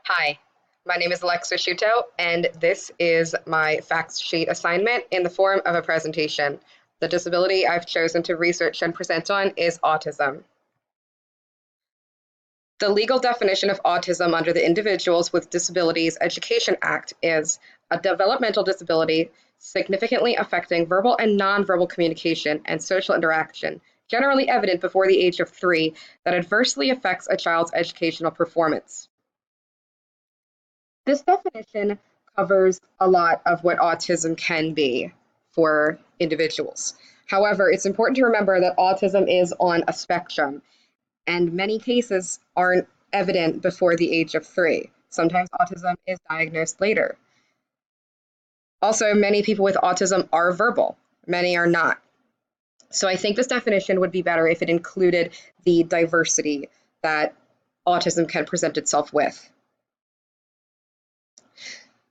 Hi, my name is Alexa Shuto, and this is my fact sheet assignment in the form of a presentation. The disability I've chosen to research and present on is autism. The legal definition of autism under the Individuals with Disabilities Education Act is a developmental disability significantly affecting verbal and nonverbal communication and social interaction, generally evident before the age of 3, that adversely affects a child's educational performance. This definition covers a lot of what autism can be for individuals. However, it's important to remember that autism is on a spectrum, and many cases aren't evident before the age of 3. Sometimes autism is diagnosed later. Also, many people with autism are verbal, many are not. So I think this definition would be better if it included the diversity that autism can present itself with.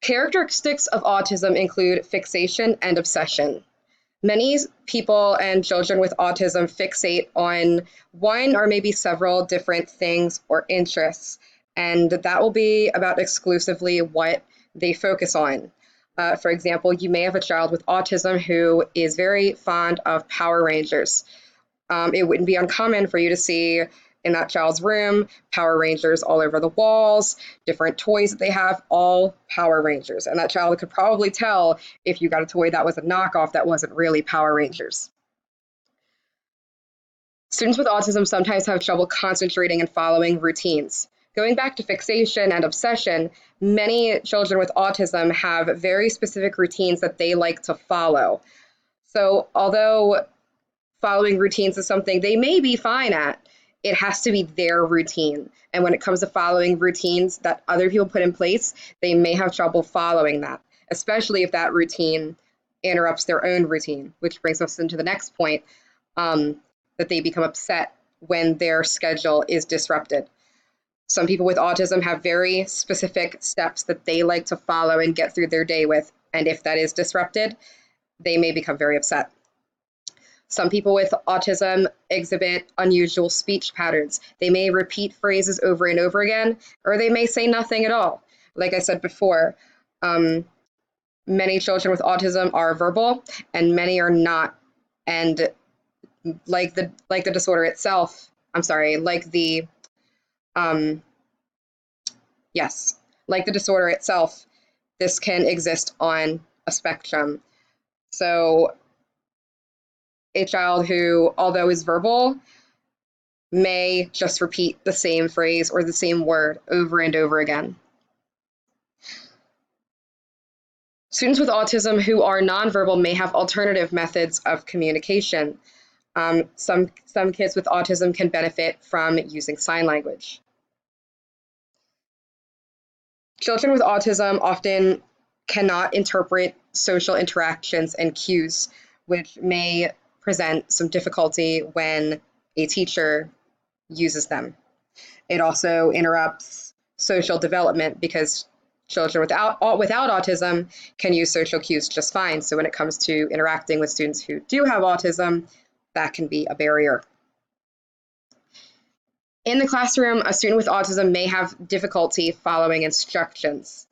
Characteristics of autism include fixation and obsession. Many people and children with autism fixate on one or maybe several different things or interests, and that will be about exclusively what they focus on. For example, you may have a child with autism who is very fond of Power Rangers. It wouldn't be uncommon for you to see in that child's room Power Rangers all over the walls, different toys that they have, all Power Rangers. And that child could probably tell if you got a toy that was a knockoff that wasn't really Power Rangers. Students with autism sometimes have trouble concentrating and following routines. Going back to fixation and obsession, many children with autism have very specific routines that they like to follow. So although following routines is something they may be fine at, it has to be their routine. And when it comes to following routines that other people put in place, they may have trouble following that, especially if that routine interrupts their own routine, which brings us into the next point, that they become upset when their schedule is disrupted. Some people with autism have very specific steps that they like to follow and get through their day with, and if that is disrupted, they may become very upset. Some people with autism exhibit unusual speech patterns. They may repeat phrases over and over again, or they may say nothing at all. Like I said before, many children with autism are verbal and many are not. And like the disorder itself, like the disorder itself, this can exist on a spectrum. So a child who, although is verbal, may just repeat the same phrase or the same word over and over again. Students with autism who are nonverbal may have alternative methods of communication. Some kids with autism can benefit from using sign language. Children with autism often cannot interpret social interactions and cues, which may present some difficulty when a teacher uses them. It also interrupts social development because children without autism can use social cues just fine. So when it comes to interacting with students who do have autism, that can be a barrier. In the classroom, a student with autism may have difficulty following instructions.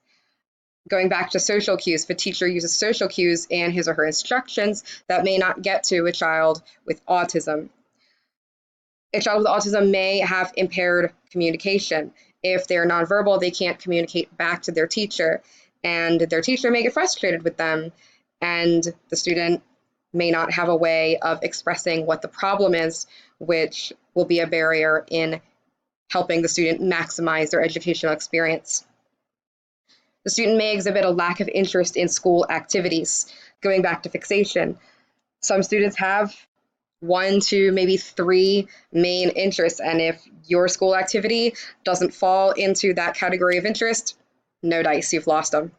Going back to social cues, if a teacher uses social cues in his or her instructions, that may not get to a child with autism. A child with autism may have impaired communication. If they're nonverbal, they can't communicate back to their teacher, and their teacher may get frustrated with them, and the student may not have a way of expressing what the problem is, which will be a barrier in helping the student maximize their educational experience. The student may exhibit a lack of interest in school activities. Going back to fixation, some students have 1 to maybe 3 main interests, and if your school activity doesn't fall into that category of interest, no dice, you've lost them.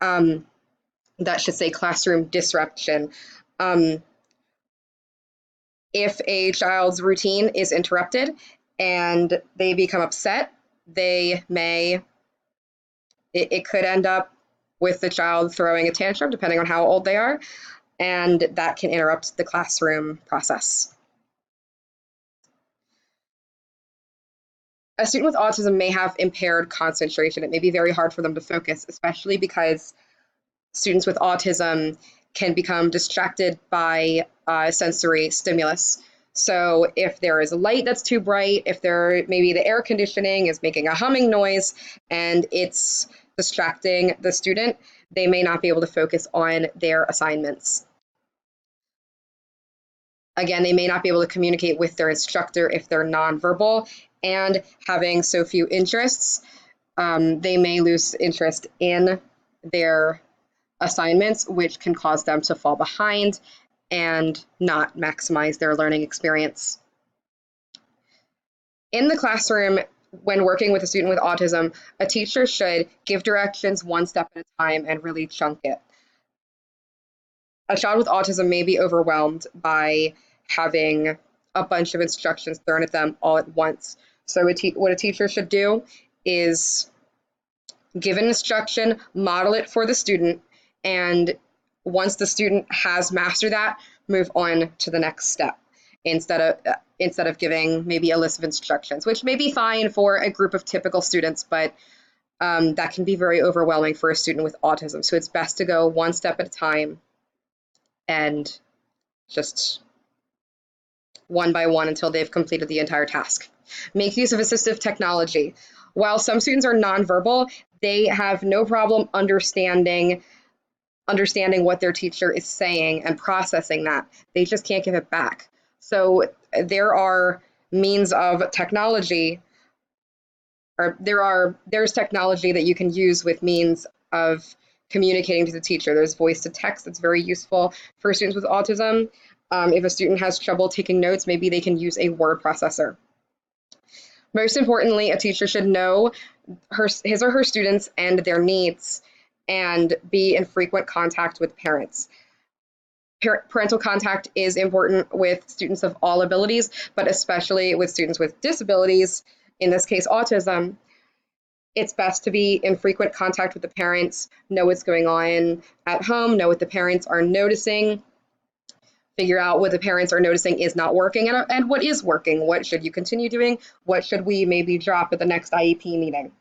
That should say classroom disruption. If a child's routine is interrupted and they become upset, it could end up with the child throwing a tantrum, depending on how old they are, and that can interrupt the classroom process. A student with autism may have impaired concentration. It may be very hard for them to focus, especially because students with autism can become distracted by sensory stimulus. So if there is a light that's too bright, if there maybe the air conditioning is making a humming noise and it's distracting the student, they may not be able to focus on their assignments. Again, they may not be able to communicate with their instructor if they're nonverbal, and having so few interests, they may lose interest in their assignments, which can cause them to fall behind and not maximize their learning experience. In the classroom, when working with a student with autism, a teacher should give directions one step at a time and really chunk it. A child with autism may be overwhelmed by having a bunch of instructions thrown at them all at once. So what a teacher should do is give an instruction, model it for the student, and once the student has mastered that, move on to the next step instead of giving maybe a list of instructions, which may be fine for a group of typical students, but that can be very overwhelming for a student with autism. So it's best to go one step at a time and just one by one until they've completed the entire task. Make use of assistive technology. While some students are nonverbal, they have no problem understanding what their teacher is saying and processing that. They just can't give it back. So means of technology, or there's technology that you can use with means of communicating to the teacher. There's voice to text that's very useful for students with autism. If a student has trouble taking notes, maybe they can use a word processor. Most importantly, a teacher should know his or her students and their needs and be in frequent contact with parents. Parental contact is important with students of all abilities, but especially with students with disabilities, in this case autism. It's best to be in frequent contact with the parents, know what's going on at home, know what the parents are noticing, figure out what the parents are noticing is not working and what is working. What should you continue doing? What should we maybe drop at the next IEP meeting?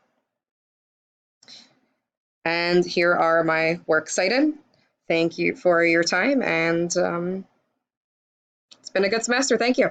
And here are my works cited. Thank you for your time, and it's been a good semester. Thank you.